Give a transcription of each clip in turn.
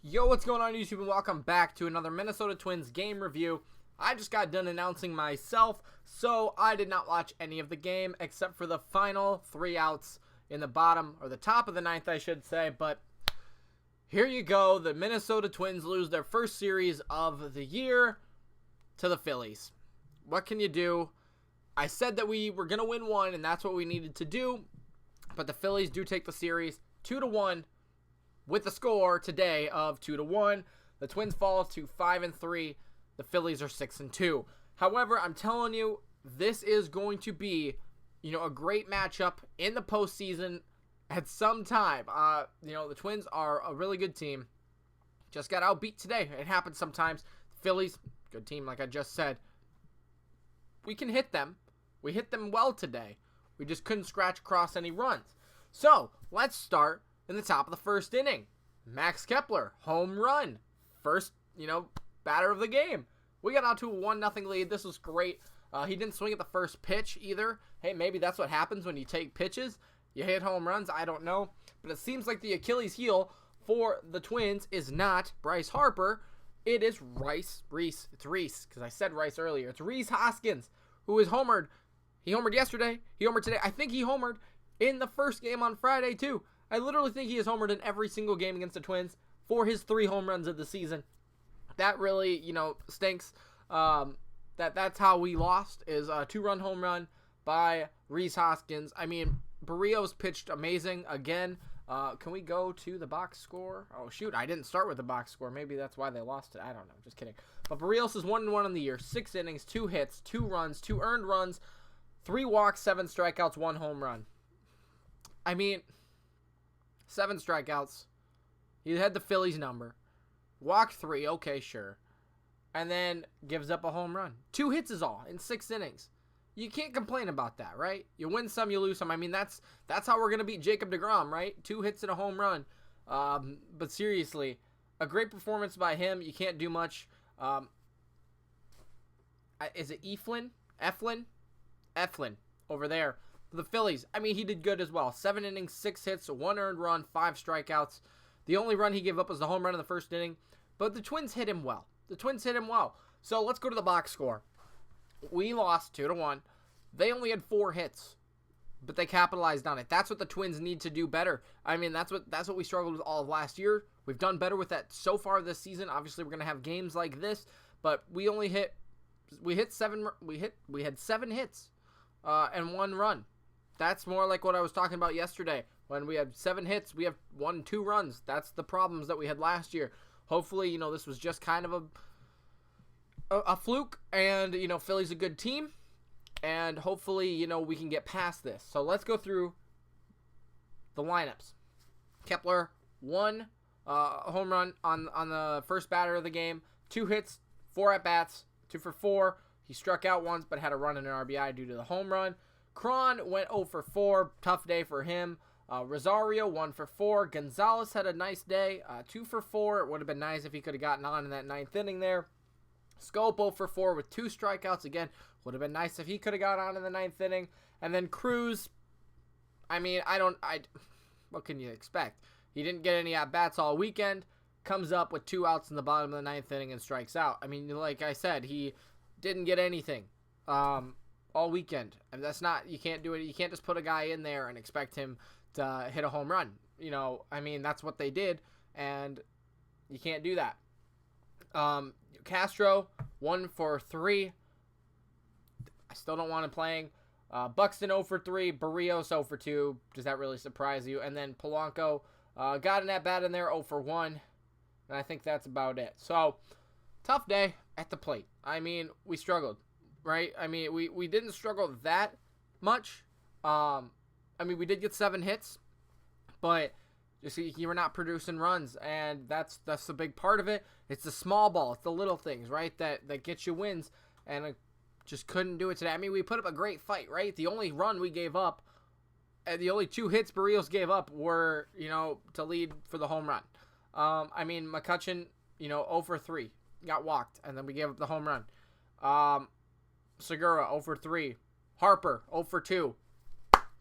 Yo, what's going on YouTube, and welcome back to another Minnesota Twins game review. I just got done announcing myself, so I did not watch any of the game except for the final 3 outs in the bottom, or the top of the ninth, I should say. But here you go. The Minnesota Twins lose their first series of the year to the Phillies. What can you do? I said that we were going to win one, and that's what we needed to do. But the Phillies do take the series 2-1 with the score today of 2-1. The Twins fall to 5-3. The Phillies are 6-2. However, I'm telling you, this is going to be, a great matchup in the postseason at some time. The Twins are a really good team. Just got outbeat today. It happens sometimes. Phillies, good team, like I just said. We can hit them. We hit them well today. We just couldn't scratch across any runs. So, let's start in the top of the first inning. Max Kepler, home run. First, batter of the game. We got out to a 1-0 lead. This was great. He didn't swing at the first pitch either. Hey, maybe that's what happens when you take pitches. You hit home runs. I don't know. But it seems like the Achilles heel for the Twins is not Bryce Harper. It is Reese. It's Reese, because I said Rice earlier. It's Rhys Hoskins, who is homered. He homered yesterday. He homered today. I think he homered in the first game on Friday, too. I literally think he has homered in every single game against the Twins for his 3 home runs of the season. That really, stinks. That's how we lost, is a 2-run home run by Rhys Hoskins. I mean, Barrios pitched amazing again. Can we go to the box score? Oh, shoot, I didn't start with the box score. Maybe that's why they lost it. I don't know. Just kidding. But Barrios is 1-1 on the year. 6 innings, 2 hits, 2 runs, 2 earned runs, 3 walks, 7 strikeouts, 1 home run. I mean, 7 strikeouts. He had the Phillies number. Walked 3, okay, sure. And then gives up a home run. 2 hits is all in 6 innings. You can't complain about that, right? You win some, you lose some. I mean, that's how we're going to beat Jacob deGrom, right? 2 hits and a home run. But seriously, a great performance by him. You can't do much. Is it Eflin? Eflin over there. For the Phillies, I mean, he did good as well. 7 innings, 6 hits, 1 earned run, 5 strikeouts. The only run he gave up was the home run in the first inning. But the Twins hit him well. So let's go to the box score. We lost 2-1. They only had 4 hits, but they capitalized on it. That's what the Twins need to do better. I mean, that's what we struggled with all of last year. We've done better with that so far this season. Obviously, we're gonna have games like this, but we had 7 hits and 1 run. That's more like what I was talking about yesterday. When we had 7 hits, we have 1-2 runs. That's the problems that we had last year. Hopefully, this was just kind of a fluke, and, Philly's a good team, and hopefully, we can get past this. So let's go through the lineups. Kepler, 1 home run on the first batter of the game, 2 hits, 4 at-bats, 2 for 4. He struck out once, but had a run and an RBI due to the home run. Cron went 0 for 4. Tough day for him. Rosario, 1 for 4. Gonzalez had a nice day. 2 for 4. It would have been nice if he could have gotten on in that 9th inning there. Scope 0 for 4 with 2 strikeouts. Again, would have been nice if he could have got on in the 9th inning. And then Cruz, I mean, what can you expect? He didn't get any at-bats all weekend. Comes up with 2 outs in the bottom of the 9th inning and strikes out. I mean, like I said, he didn't get anything all weekend. And you can't do it. You can't just put a guy in there and expect him to hit a home run. I mean, that's what they did, and you can't do that. Castro, 1 for 3. I still don't want him playing. Buxton, 0 for 3. Barrios, 0 for 2. Does that really surprise you? And then Polanco got an at-bat in there, 0 for 1. And I think that's about it. So, tough day at the plate. I mean, we struggled, right? I mean, we didn't struggle that much. I mean, we did get 7 hits, but you see, you were not producing runs, and that's the big part of it. It's the small ball. It's the little things, right, that get you wins, and I just couldn't do it today. I mean, we put up a great fight, right? The only run we gave up, and the only 2 hits Barrios gave up were, to lead for the home run. I mean, McCutchen, 0 for 3, got walked, and then we gave up the home run. Segura, 0 for 3. Harper, 0 for 2.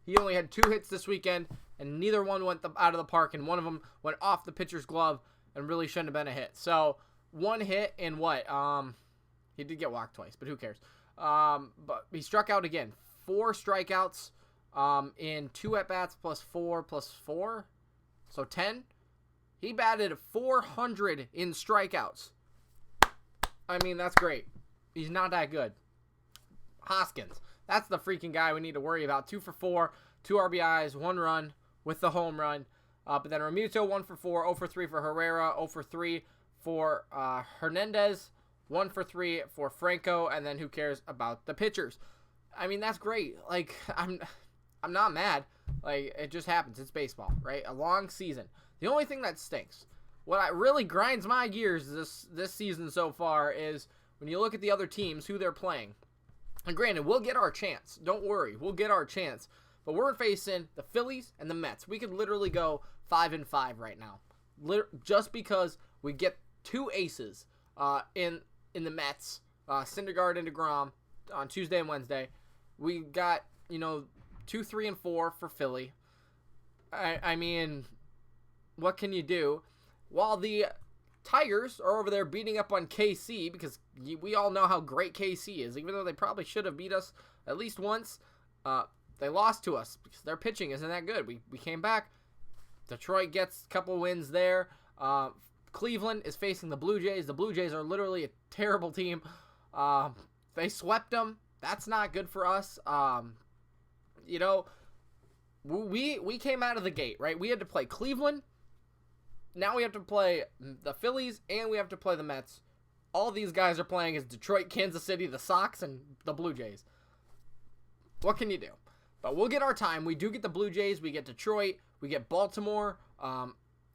He only had 2 hits this weekend, and neither one went out of the park, and one of them went off the pitcher's glove and really shouldn't have been a hit. So 1 hit in what? He did get walked twice, but who cares? But he struck out again. 4 strikeouts in 2 at-bats plus 4 plus 4. So 10. He batted 400 in strikeouts. I mean, that's great. He's not that good. Hoskins. That's the freaking guy we need to worry about. 2 for 4, 2 RBIs, 1 run with the home run. But then Realmuto, 1 for 4, 0 for 3 for Herrera, 0 for 3 for Hernandez, 1 for 3 for Franco, and then who cares about the pitchers? I mean, that's great. Like, I'm not mad. Like, it just happens. It's baseball, right? A long season. The only thing that stinks, what really grinds my gears this season so far, is when you look at the other teams, who they're playing. And granted, we'll get our chance. Don't worry. We'll get our chance. But we're facing the Phillies and the Mets. We could literally go 5-5 right now. Just because we get 2 aces in the Mets, Syndergaard and DeGrom on Tuesday and Wednesday. We got, 2, 3, and 4 for Philly. I mean, what can you do? While the Tigers are over there beating up on KC, because we all know how great KC is, even though they probably should have beat us at least once. They lost to us because their pitching isn't that good. We came back. Detroit gets a couple wins there. Cleveland is facing the Blue Jays. The Blue Jays are literally a terrible team. They swept them. That's not good for us. We came out of the gate, right? We had to play Cleveland. Now we have to play the Phillies, and we have to play the Mets. All these guys are playing as Detroit, Kansas City, the Sox, and the Blue Jays. What can you do? But we'll get our time. We do get the Blue Jays. We get Detroit. We get Baltimore.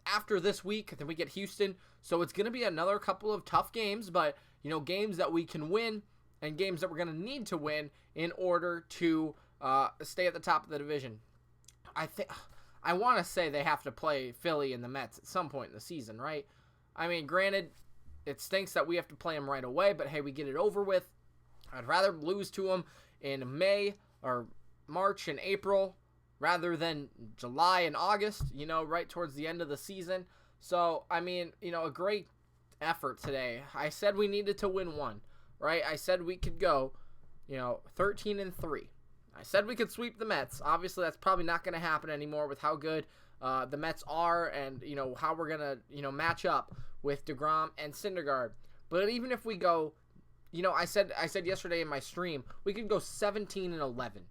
After this week, then we get Houston. So it's going to be another couple of tough games, but, games that we can win and games that we're going to need to win in order to stay at the top of the division. I want to say they have to play Philly and the Mets at some point in the season, right? I mean, granted, it stinks that we have to play them right away, but hey, we get it over with. I'd rather lose to them in May or March and April rather than July and August, right towards the end of the season. So, I mean, a great effort today. I said we needed to win 1, right? I said we could go, 13-3. I said we could sweep the Mets. Obviously, that's probably not going to happen anymore with how good the Mets are and, how we're going to, match up with DeGrom and Syndergaard. But even if we go, I said yesterday in my stream, we could go 17-11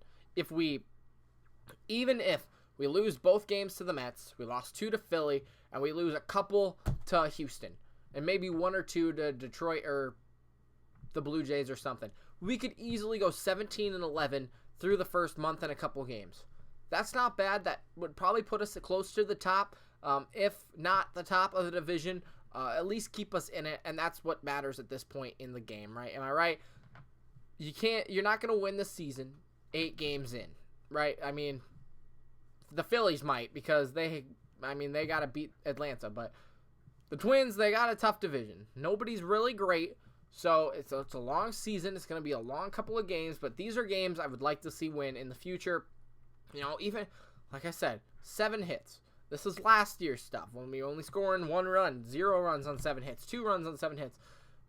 even if we lose both games to the Mets, we lost 2 to Philly, and we lose a couple to Houston, and maybe 1 or 2 to Detroit or the Blue Jays or something. We could easily go 17-11 through the first month and a couple games. That's not bad. That would probably put us close to the top, if not the top of the division, at least keep us in it, and that's what matters at this point in the game, right? Am I right? You're not going to win the season 8 games in, right? I mean, the Phillies might because they got to beat Atlanta, but the Twins, they got a tough division. Nobody's really great. So it's a long season. It's going to be a long couple of games, but these are games I would like to see win in the future. Even, like I said, 7 hits. This is last year's stuff when we only scoring 1 run, 0 runs on 7 hits, 2 runs on 7 hits.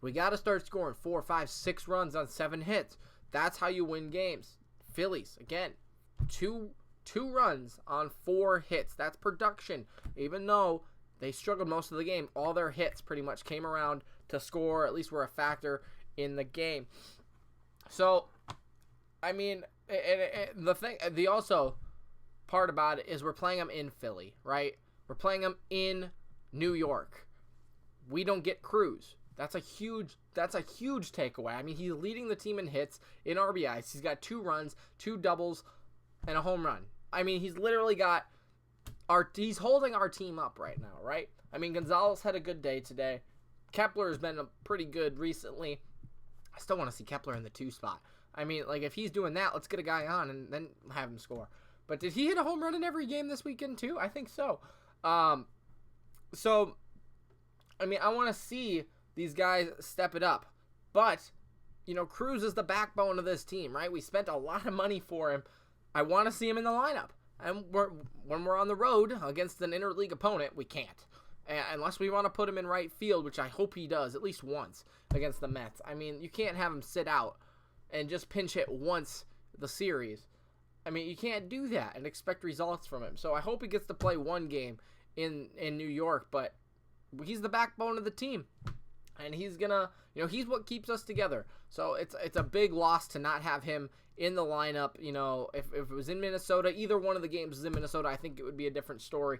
We got to start scoring 4, 5, 6 runs on 7 hits. That's how you win games. Phillies, again, 2 runs on 4 hits. That's production. Even though they struggled most of the game, all their hits pretty much came around to score, at least were a factor in the game. So, I mean, the also part about it is we're playing them in Philly, right? We're playing them in New York. We don't get Cruz. That's a huge takeaway. I mean, he's leading the team in hits, in RBIs. He's got 2 runs, 2 doubles, and a home run. I mean, he's literally got he's holding our team up right now, right? I mean, Gonzalez had a good day today. Kepler has been pretty good recently. I still want to see Kepler in the 2 spot. I mean, like, if he's doing that, let's get a guy on and then have him score. But did he hit a home run in every game this weekend too? I think so. So, I mean, I want to see these guys step it up. But, Cruz is the backbone of this team, right? We spent a lot of money for him. I want to see him in the lineup. And when we're on the road against an interleague opponent, we can't. unless we want to put him in right field, which I hope he does at least once against the Mets. I mean, you can't have him sit out and just pinch hit once the series. I mean, you can't do that and expect results from him. So I hope he gets to play one game in New York, but he's the backbone of the team. And he's gonna, he's what keeps us together. So it's a big loss to not have him in the lineup. If it was in Minnesota, either one of the games is in Minnesota, I think it would be a different story.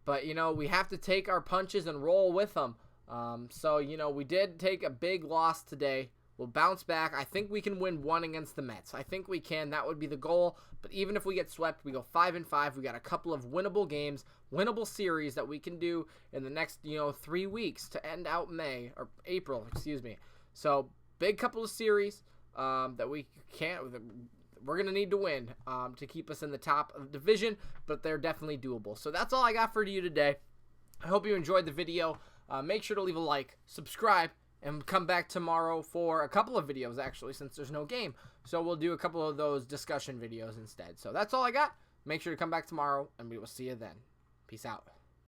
But, we have to take our punches and roll with them. So, we did take a big loss today. We'll bounce back. I think we can win one against the Mets. I think we can. That would be the goal. But even if we get swept, we go 5-5. We got a couple of winnable games, winnable series that we can do in the next, 3 weeks to end out April. So big couple of series that we're going to need to win to keep us in the top of the division, but they're definitely doable. So that's all I got for you today. I hope you enjoyed the video. Make sure to leave a like, subscribe, and come back tomorrow for a couple of videos, actually, since there's no game. So we'll do a couple of those discussion videos instead. So that's all I got. Make sure to come back tomorrow, and we will see you then. Peace out.